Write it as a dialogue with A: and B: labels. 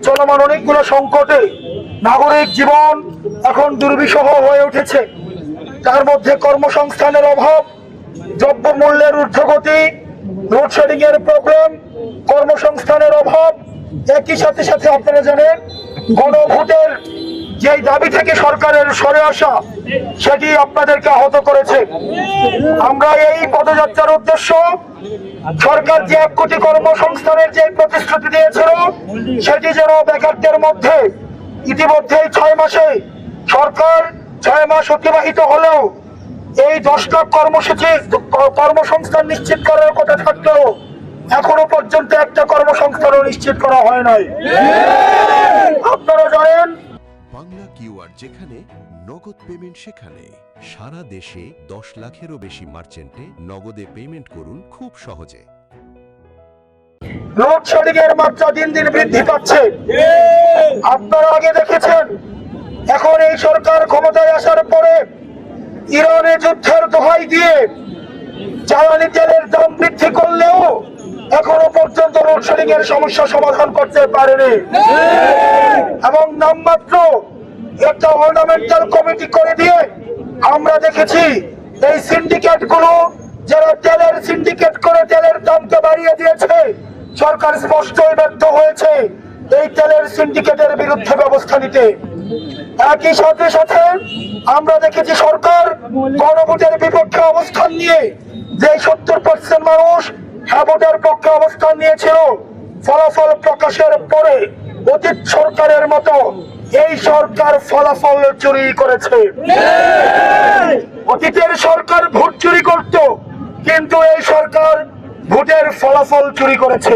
A: চলমান অনেকগুলো সংকটে নাগরিক জীবন এখন দুর্বিষহ হয়ে উঠেছে। তার মধ্যে কর্মসংস্থানের অভাব, দ্রব্যমূল্যের ঊর্ধ্বগতি, লোডশেডিং এর প্রবলেম, কর্মসংস্থানের অভাব, একই সাথে সাথে আপনারা জানেন গণভোটের যে দাবি থেকে সরকারের সরে আসা, সেটি আপনাদেরকে আহত করেছে। আমরা এই পদযাত্রার উদ্দেশ্য, সরকার যে 1 কোটি কর্মসংস্থানের যে প্রতিশ্রুতি দিয়েছিল, সেটি যেন বেকারদের মধ্যে ইতিমধ্যেই 6 মাসে সরকার 6 মাস অতিবাহিত হলেও এই 10 লাখ কর্মসংস্থান নিশ্চিত করার কথা থাকলেও এখনো পর্যন্ত একটা কর্মসংস্থানও নিশ্চিত করা হয় নাই। আপনারা জানেন
B: বাংলা কিউআর, যেখানে নগদ পেমেন্ট সেখানে। সারা দেশে 10 লাখেরও বেশি মার্চেন্টে নগদে পেমেন্ট করুন খুব সহজে।
A: লোডশেডিং এর মাত্রা দিন দিন বৃদ্ধি পাচ্ছে। আপনারা আগে দেখেছেন, এখন এই সরকার ক্ষমতায় আসার পরে ইরানে যুদ্ধের দোহাই দিয়ে জ্বালানি তেলের দাম বৃদ্ধি করলেও এখনো পর্যন্ত লোডশেডিং এর সমস্যা সমাধান করতে পারেনি। এবং নামমাত্র একটা অর্নামেন্টাল কমিটি করে দিয়ে আমরা দেখেছি এই সিন্ডিকেট গুলো, যারা তেলের সিন্ডিকেট করে তেলের দামকে বাড়িয়ে দিয়েছে, সরকার স্পষ্টই ব্যর্থ হয়েছে এই তেলের সিন্ডিকেটের বিরুদ্ধে ব্যবস্থা নিতে। একই সাথে সাথে আমরা দেখেছি সরকার গণভোটের বিপক্ষে অবস্থান নিয়ে যে 70% মানুষ ভোটের পক্ষে অবস্থান নিয়েছিল, ফলাফল প্রকাশের পরে অতীত সরকারের মতো এই সরকার ফলাফল চুরি করেছে। অতীতের সরকার ভোট চুরি করত, কিন্তু এই সরকার ভোটের ফলাফল চুরি করেছে।